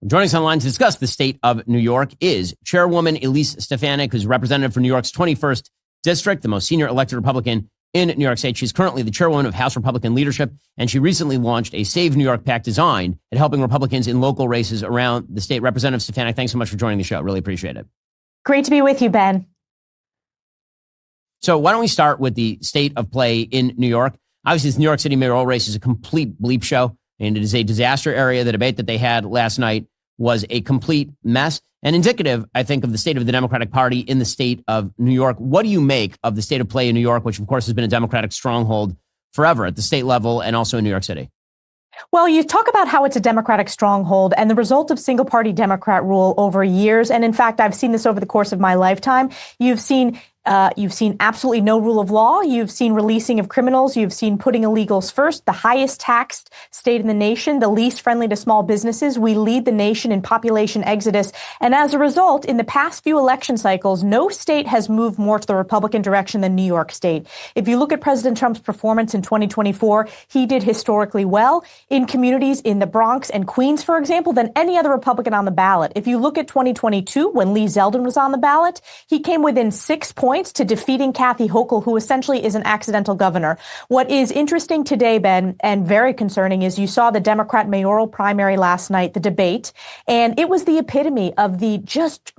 Joining us online to discuss the state of New York is Chairwoman Elise Stefanik, who's representative for New York's 21st District, the most senior elected Republican in New York State. She's currently the chairwoman of House Republican leadership, and she recently launched a Save New York PAC designed at helping Republicans in local races around the state. Representative Stefanik, thanks so much for joining the show. Really appreciate it. Great to be with you, Ben. So why don't we start with the state of play in New York? Obviously, this New York City mayoral race is a complete bleep show, and it is a disaster area. The debate that they had last night was a complete mess and indicative, I think, of the state of the Democratic Party in the state of New York. What do you make of the state of play in New York, which, of course, has been a Democratic stronghold forever at the state level and also in New York City? Well, you talk about how it's a Democratic stronghold and the result of single party Democrat rule over years. And in fact, I've seen this over the course of my lifetime. You've seen absolutely no rule of law. You've seen releasing of criminals. You've seen putting illegals first, the highest taxed state in the nation, the least friendly to small businesses. We lead the nation in population exodus. And as a result, in the past few election cycles, no state has moved more to the Republican direction than New York State. If you look at President Trump's performance in 2024, he did historically well in communities in the Bronx and Queens, for example, than any other Republican on the ballot. If you look at 2022, when Lee Zeldin was on the ballot, he came within 6 points to defeating Kathy Hochul, who essentially is an accidental governor. What is interesting today, Ben, and very concerning, is you saw the Democrat mayoral primary last night, the debate, and it was the epitome of the just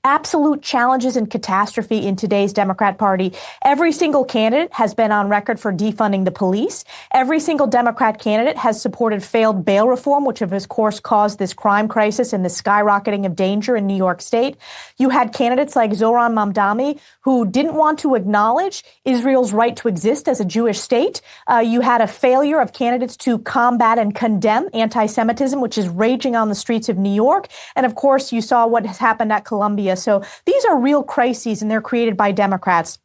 absolute challenges and catastrophe in today's Democrat Party. Every single candidate has been on record for defunding the police. Every single Democrat candidate has supported failed bail reform, which of course caused this crime crisis and the skyrocketing of danger in New York State. You had candidates like Zohran Mamdani, who didn't want to acknowledge Israel's right to exist as a Jewish state. You had a failure of candidates to combat and condemn anti-Semitism, which is raging on the streets of New York. And of course, you saw what has happened at Columbia. So these are real crises, and they're created by Democrats.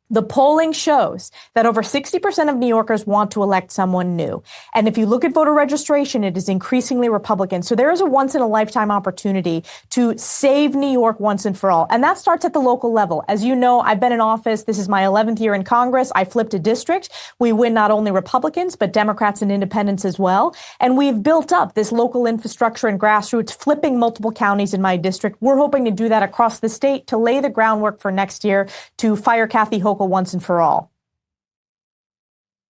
The polling shows that over 60% of New Yorkers want to elect someone new. And if you look at voter registration, it is increasingly Republican. So there is a once-in-a-lifetime opportunity to save New York once and for all. And that starts at the local level. As you know, I've been in office. This is my 11th year in Congress. I flipped a district. We win not only Republicans, but Democrats and independents as well. And we've built up this local infrastructure and grassroots, flipping multiple counties in my district. We're hoping to do that across the state to lay the groundwork for next year to fire Kathy Hochul once and for all.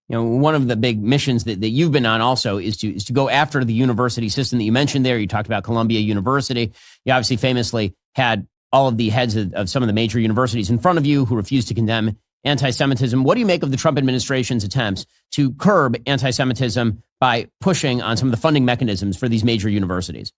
You know, one of the big missions that you've been on also is to go after the university system that you mentioned there. You talked about Columbia University. You obviously famously had all of the heads of some of the major universities in front of you who refused to condemn anti-Semitism. What do you make of the Trump administration's attempts to curb anti-Semitism by pushing on some of the funding mechanisms for these major universities?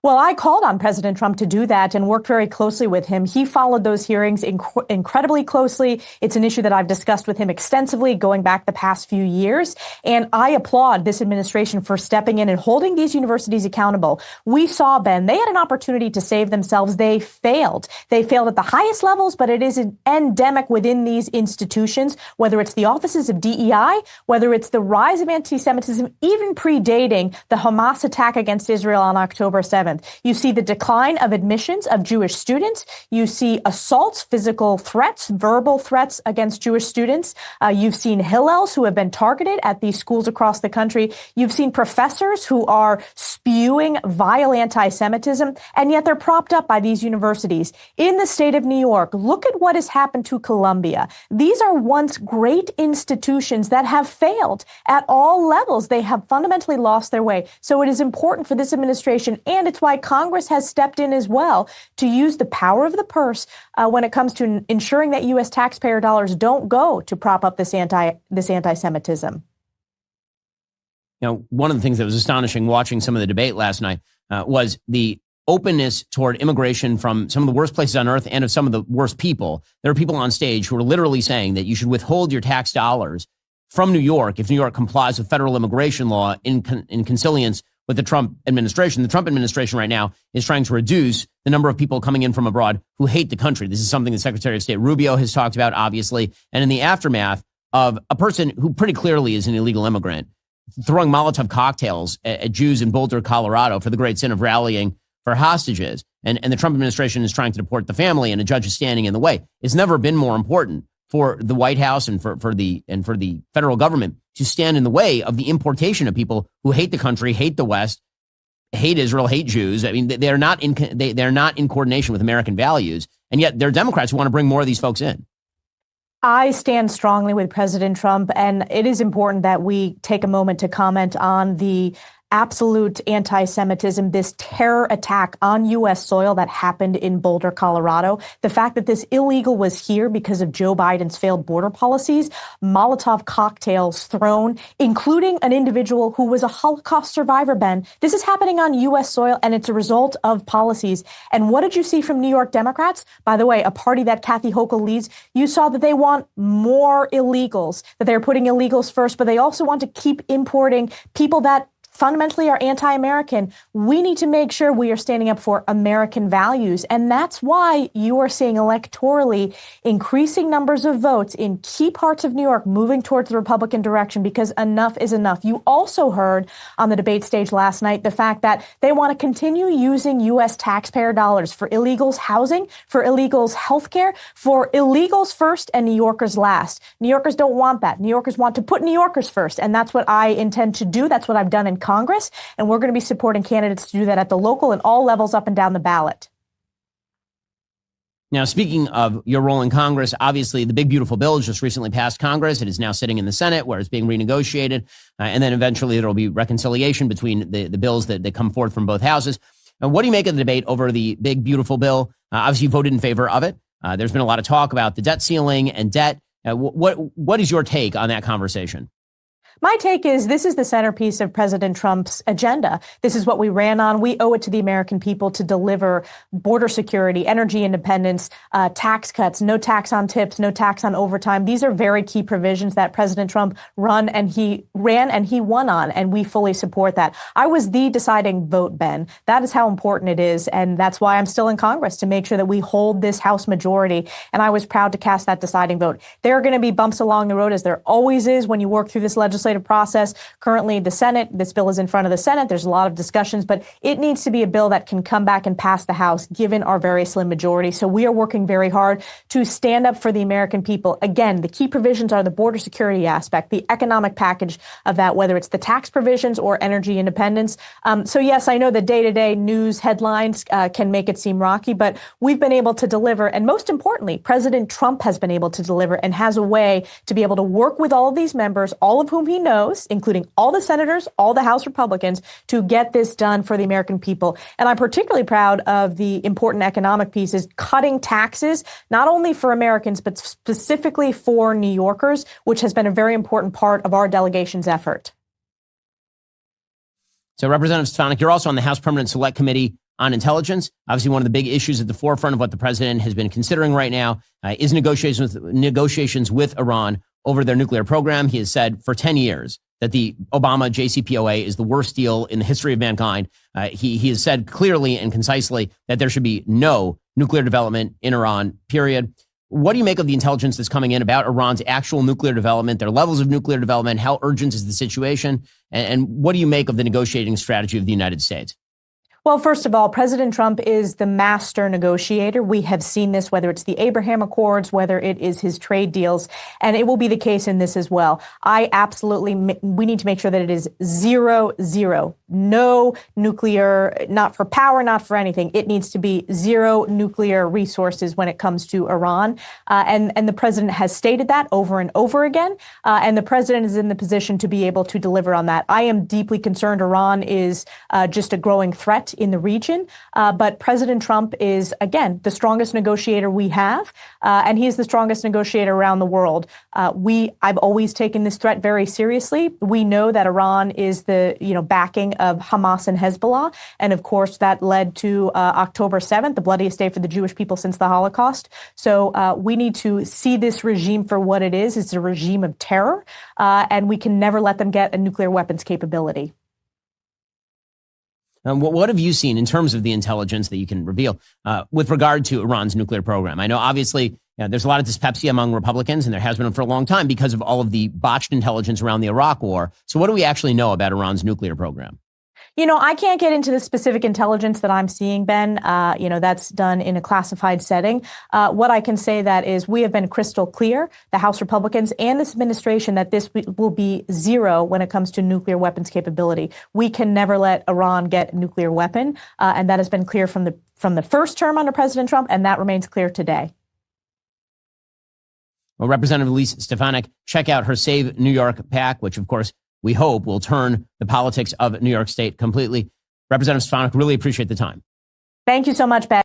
Well, I called on President Trump to do that and worked very closely with him. He followed those hearings incredibly closely. It's an issue that I've discussed with him extensively going back the past few years. And I applaud this administration for stepping in and holding these universities accountable. We saw, Ben, they had an opportunity to save themselves. They failed. They failed at the highest levels, but it is endemic within these institutions, whether it's the offices of DEI, whether it's the rise of anti-Semitism, even predating the Hamas attack against Israel on October 7th. You see the decline of admissions of Jewish students. You see assaults, physical threats, verbal threats against Jewish students. You've seen Hillels who have been targeted at these schools across the country. You've seen professors who are spewing vile anti-Semitism, and yet they're propped up by these universities. In the state of New York, look at what has happened to Columbia. These are once great institutions that have failed at all levels. They have fundamentally lost their way. So it is important for this administration, and it's why Congress has stepped in as well to use the power of the purse when it comes to ensuring that U.S. taxpayer dollars don't go to prop up this anti-Semitism. You know, one of the things that was astonishing watching some of the debate last night was the openness toward immigration from some of the worst places on earth and of some of the worst people. There are people on stage who are literally saying that you should withhold your tax dollars from New York if New York complies with federal immigration law in consilience with the Trump administration. The Trump administration right now is trying to reduce the number of people coming in from abroad who hate the country. This is something the Secretary of State Rubio has talked about, obviously. And in the aftermath of a person who pretty clearly is an illegal immigrant throwing Molotov cocktails at Jews in Boulder, Colorado for the great sin of rallying for hostages. And the Trump administration is trying to deport the family, and a judge is standing in the way. It's never been more important for the White House and for the federal government to stand in the way of the importation of people who hate the country, hate the West, hate Israel, hate Jews. I mean, they're not in coordination with American values, and yet they're Democrats who want to bring more of these folks in. I stand strongly with President Trump, and it is important that we take a moment to comment on the absolute anti-Semitism, this terror attack on U.S. soil that happened in Boulder, Colorado. The fact that this illegal was here because of Joe Biden's failed border policies, Molotov cocktails thrown, including an individual who was a Holocaust survivor, Ben. This is happening on U.S. soil, and it's a result of policies. And what did you see from New York Democrats? By the way, a party that Kathy Hochul leads, you saw that they want more illegals, that they're putting illegals first, but they also want to keep importing people that fundamentally are anti-American. We need to make sure we are standing up for American values. And that's why you are seeing electorally increasing numbers of votes in key parts of New York moving towards the Republican direction, because enough is enough. You also heard on the debate stage last night the fact that they want to continue using U.S. taxpayer dollars for illegals housing, for illegals healthcare, for illegals first and New Yorkers last. New Yorkers don't want that. New Yorkers want to put New Yorkers first. And that's what I intend to do. That's what I've done in Congress, and we're going to be supporting candidates to do that at the local and all levels up and down the ballot. Now, speaking of your role in Congress, obviously the big, beautiful bill has just recently passed Congress. It is now sitting in the Senate, where it's being renegotiated. And then eventually there will be reconciliation between the bills that come forth from both houses. What do you make of the debate over the big, beautiful bill? Obviously, you voted in favor of it. There's been a lot of talk about the debt ceiling and debt. What is your take on that conversation? My take is this is the centerpiece of President Trump's agenda. This is what we ran on. We owe it to the American people to deliver border security, energy independence, tax cuts, no tax on tips, no tax on overtime. These are very key provisions that President Trump ran and he won on, and we fully support that. I was the deciding vote, Ben. That is how important it is, and that's why I'm still in Congress, to make sure that we hold this House majority, and I was proud to cast that deciding vote. There are going to be bumps along the road, as there always is when you work through this legislative process. Currently, the Senate, this bill is in front of the Senate. There's a lot of discussions, but it needs to be a bill that can come back and pass the House, given our very slim majority. So we are working very hard to stand up for the American people. Again, the key provisions are the border security aspect, the economic package of that, whether it's the tax provisions or energy independence. So yes, I know the day-to-day news headlines can make it seem rocky, but we've been able to deliver. And most importantly, President Trump has been able to deliver and has a way to be able to work with all of these members, all of whom he knows, including all the senators, all the House Republicans, to get this done for the American people. And I'm particularly proud of the important economic pieces, cutting taxes, not only for Americans, but specifically for New Yorkers, which has been a very important part of our delegation's effort. So, Representative Stefanik, you're also on the House Permanent Select Committee on Intelligence. Obviously, one of the big issues at the forefront of what the president has been considering right now is negotiations with Iran over their nuclear program. He has said for 10 years that the Obama JCPOA is the worst deal in the history of mankind. He has said clearly and concisely that there should be no nuclear development in Iran, period. What do you make of the intelligence that's coming in about Iran's actual nuclear development, their levels of nuclear development? How urgent is the situation? And what do you make of the negotiating strategy of the United States? Well, first of all, President Trump is the master negotiator. We have seen this, whether it's the Abraham Accords, whether it is his trade deals, and it will be the case in this as well. We need to make sure that it is 0-0. No nuclear, not for power, not for anything. It needs to be zero nuclear resources when it comes to Iran. And the president has stated that over and over again. And the president is in the position to be able to deliver on that. I am deeply concerned Iran is just a growing threat in the region. But President Trump is, again, the strongest negotiator we have. And he is the strongest negotiator around the world. I've always taken this threat very seriously. We know that Iran is the backing of Hamas and Hezbollah. And of course, that led to October 7th, the bloodiest day for the Jewish people since the Holocaust. So we need to see this regime for what it is. It's a regime of terror. And we can never let them get a nuclear weapons capability. What have you seen in terms of the intelligence that you can reveal with regard to Iran's nuclear program? I know, obviously, there's a lot of dyspepsia among Republicans, and there has been for a long time because of all of the botched intelligence around the Iraq war. So what do we actually know about Iran's nuclear program? I can't get into the specific intelligence that I'm seeing, Ben. That's done in a classified setting. What I can say that is we have been crystal clear, the House Republicans and this administration, that this will be zero when it comes to nuclear weapons capability. We can never let Iran get a nuclear weapon, and that has been clear from the first term under President Trump, and that remains clear today. Well, Representative Elise Stefanik, check out her Save New York PAC, which, of course, we hope will turn the politics of New York State completely. Representative Stefanik, really appreciate the time. Thank you so much, Ben.